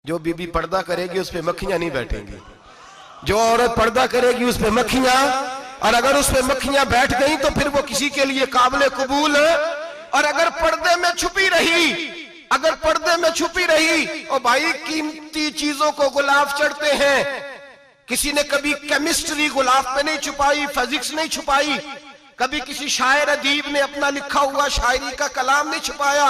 जो बीबी पर्दा करेगी उस पे मक्खियां नहीं बैठेंगी, जो औरत पर्दा करेगी उस पे मक्खियां, और अगर उस पे मक्खियां बैठ गई तो फिर वो किसी के लिए काबिल कबूल है। और अगर पर्दे में छुपी रही, अगर पर्दे में छुपी रही, और भाई कीमती चीजों को गुलाब चढ़ते हैं। किसी ने कभी केमिस्ट्री गुलाब पे नहीं छुपाई, फिजिक्स नहीं छुपाई, कभी किसी शायर अदीब ने अपना लिखा हुआ शायरी का कलाम नहीं छुपाया।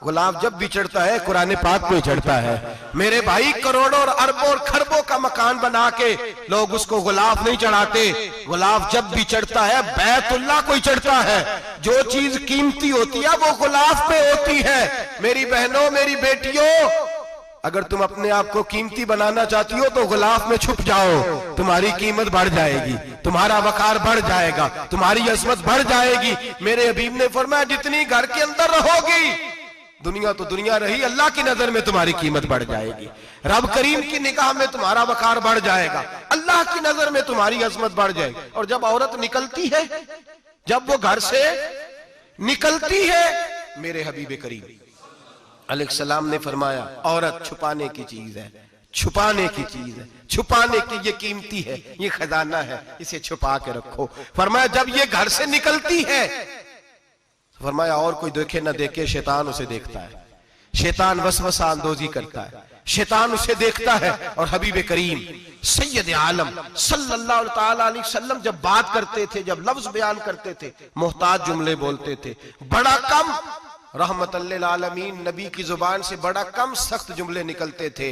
गुलाब जब भी चढ़ता है कुरान पाक पे चढ़ता है। मेरे भाई करोड़ों और अरबों और खरबों का मकान बना के लोग उसको गुलाब नहीं चढ़ाते। गुलाब जब भी चढ़ता है बैतुल्लाह को ही चढ़ता है। जो चीज कीमती होती है वो गुलाब पे होती है। मेरी बहनों, मेरी बेटियों, अगर तुम अपने आप को कीमती बनाना चाहती हो तो गुलाब में छुप जाओ, तुम्हारी कीमत बढ़ जाएगी, तुम्हारा वकार बढ़ जाएगा, तुम्हारी अजमत बढ़ जाएगी। मेरे हबीब ने फरमाया जितनी घर के अंदर रहोगी, दुनिया तो दुनिया रही, अल्लाह की नजर में तुम्हारी कीमत बढ़ जाएगी, रब करीम की निगाह में तुम्हारा वकार बढ़ जाएगा, अल्लाह की नजर में तुम्हारी अजमत बढ़ जाएगी। और जब औरत निकलती है, जब वो घर से निकलती है, मेरे हबीब करीम अलैहिस्सलाम ने फरमाया औरत छुपाने की चीज है, छुपाने की चीज है, छुपाने की, ये कीमती है, ये खजाना है, इसे छुपा के रखो। फरमाया जब ये घर से निकलती है, फरमाया और कोई देखे ना देखे, शैतान उसे देखता है, शैतान वसवसा अंदोजी करता है, शैतान उसे देखता है। और हबीब करीम सैयद आलम सल्लल्लाहु ताला अलैहि वसल्लम जब बात करते थे, जब लफ्ज बयान करते थे, मोहताज जुमले बोलते थे, बड़ा कम, रहमतुल्लिल आलमीन नबी की जुबान से बड़ा कम सख्त जुमले निकलते थे।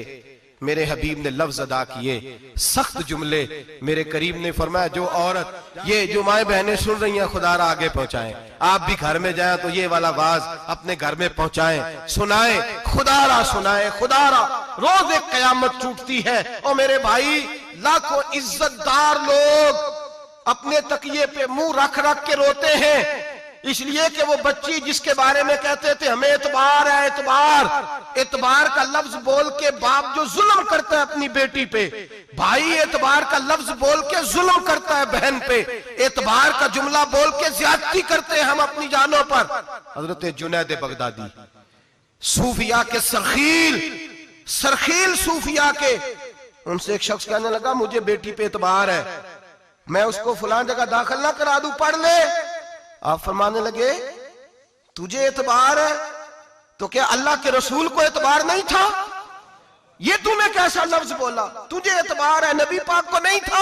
मेरे हबीब ने लफ्ज अदा किए, सख्त जुमले। मेरे करीम ने फरमाया जो औरत, ये जो माए बहनें सुन रही हैं, खुदारा आगे पहुंचाएं, आप भी घर में जाएं तो ये वाला आवाज अपने घर में पहुंचाएं, सुनाएं, खुदारा सुनाएं, खुदारा। रोज एक कयामत टूटती है और मेरे भाई लाखों इज्जतदार लोग अपने तकिए पे मुंह रख रख के रोते हैं, इसलिए कि वो बच्ची जिसके बारे में कहते थे हमें एतबार है, एतबार, एतबार का लफ्ज बोल के बाप जो जुल्म करता है अपनी बेटी पे, भाई एतबार का लफ्ज बोल के जुल्म करता है बहन पे, एतबार का जुमला बोल के ज्यादती करते हैं हम अपनी जानों पर। हजरत जुनैद बगदादी सूफिया के सरखील सूफिया के, उनसे एक शख्स कहने लगा मुझे बेटी पे एतबार है, मैं उसको फलां जगह दाखिल ना करा दूं, पढ़ ले। आप फरमाने लगे तुझे एतबार है तो क्या अल्लाह के रसूल को एतबार नहीं था? ये तूने कैसा लफ्ज बोला? तुझे एतबार है, नबी पाक को नहीं था?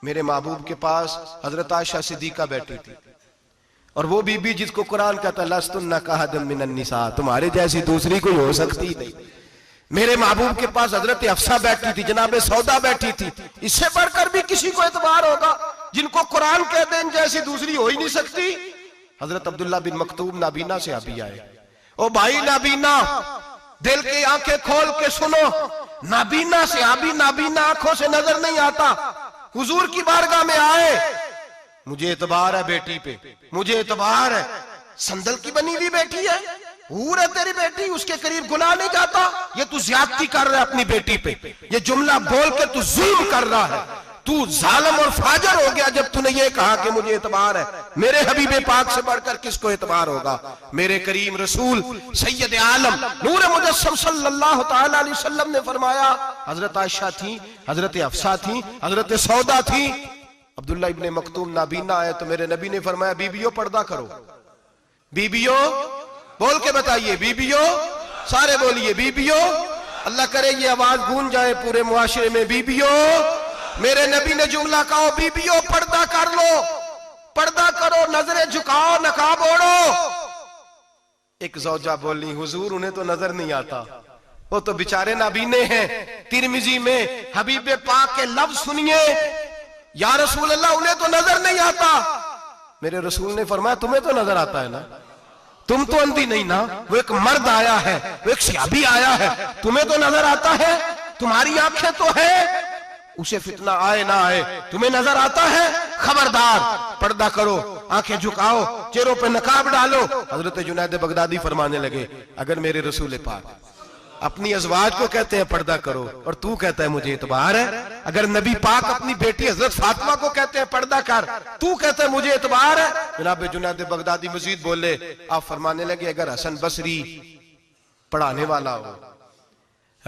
मेरे महबूब के पास हजरत आयशा सिद्दीका बैठी थी, और वो बीबी जिसको कुरान कहता लस्तुन्ना कहदम मिनन निसा, तुम्हारे जैसी दूसरी कोई हो सकती नहीं। मेरे महबूब के पास हजरत अफसा बैठी थी, जनाबे सौदा बैठी थी, इससे बढ़कर भी किसी को एतबार होगा जिनको कुरान कह दे जैसी दूसरी हो ही नहीं सकती। हजरत अब्दुल्ला बिन मक्तूम नाबीना से अभी आए, ओ भाई नाबीना, दिल की आंखें खोल के सुनो, नाबीना से अभी, नाबीना आंखों से नजर नहीं आता, हुजूर की बारगाह में आए, मुझे एतबार है बेटी पे, मुझे एतबार है, संदल की बनी हुई बेटी है, हूर है तेरी बेटी, उसके करीब गुनाह नहीं जाता, ये तू ज्यादती कर रहा है अपनी बेटी पे, ये जुमला बोल के तू जुल्म कर रहा है, तू जालिम और फाजर हो गया जब तूने ये कहा कि मुझे एतबार है। मेरे हबीबे पाक से बढ़कर किसको एतबार होगा? मेरे करीम रसूल सैयद आलम नूर मुजस्सम सल्लल्लाहु ताला अलैहि वसल्लम ने फरमाया, हजरत आयशा थी, हजरत अफसा थी, हजरत सौदा थी, अब्दुल्ला इब्ने मक्तूम नाबीना आए तो मेरे नबी ने फरमाया बीबियों पर्दा करो, बीबियों बोल के बताइए, बीबियों, सारे बोलिए बीबियों, अल्लाह करे ये आवाज गूंज जाए पूरे मुआशरे में, बीबियों। मेरे नबी ने जुमला कहा बीबियों पर्दा कर लो, पर्दा करो, नजरें झुकाओ, नकाब ओढ़ो। एक जौजा बोली हुजूर उन्हें तो नजर नहीं आता, वो तो बेचारे नाबीने हैं। तिरमिजी में हबीब पाक के लफ्ज सुनिए, या रसूल अल्लाह उन्हें तो नजर नहीं आता। मेरे रसूल ने फरमाया तुम्हें तो नजर आता है ना, तुम तो अंधी नहीं ना, वो एक मर्द आया है, वो एक सहाबी आया है, तुम्हें तो नजर आता है, तुम्हारी आंखें तो है, उसे फितना आए ना आए तुम्हें नजर आता है, खबरदार पर्दा करो, आंखें झुकाओ, चेहरों पे नकाब डालो। हजरत जुनैद बगदादी फरमाने लगे अगर मेरे रसूल पाक अपनी अज़वाज को कहते हैं पर्दा करो और तू कहता है मुझे एतबार है, अगर नबी पाक अपनी बेटी हजरत फातिमा को कहते हैं पर्दा कर, तू कहता है मुझे एतबार है। जनाब जुनैद बगदादी मजीद बोले, आप फरमाने लगे अगर हसन बसरी पढ़ाने वाला हो,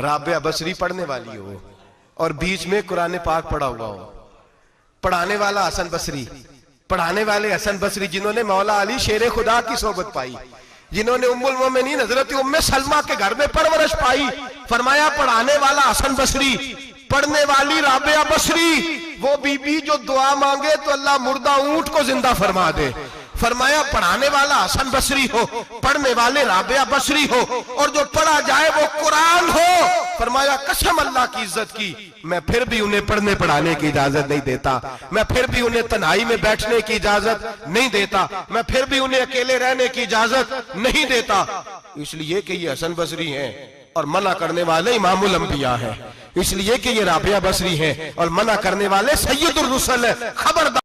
राबिया बसरी पढ़ने वाली हो और बीच में कुरान पाक पढ़ा हुआ हो। पढ़ाने वाला हसन बसरी, पढ़ाने वाले हसन बसरी जिन्होंने मौला अली शेर खुदा की सोबत पाई, जिन्होंने उम्मुल मोमिनीन हजरत उम्मे सलमा के घर में परवरिश पाई। फरमाया पढ़ाने वाला हसन बसरी, पढ़ने वाली राबिया बसरी, वो बीबी जो दुआ मांगे तो अल्लाह मुर्दा ऊंट को जिंदा फरमा दे। फरमाया पढ़ाने वाला हसन बसरी हो, पढ़ने वाले राबिया बसरी हो, और जो पढ़ा जाए वो कुरान हो। फरमाया कसम अल्लाह की इज्जत की, मैं फिर भी उन्हें पढ़ने पढ़ाने की इजाजत नहीं देता, मैं फिर भी उन्हें तन्हाई में बैठने की इजाजत नहीं देता, मैं फिर भी उन्हें अकेले रहने की इजाजत नहीं देता, इसलिए कि ये हसन बसरी हैं और मना करने वाले इमामुल अंबिया हैं, इसलिए कि ये राबिया बसरी हैं और मना करने वाले सैयदुर रुसल है। खबरदार।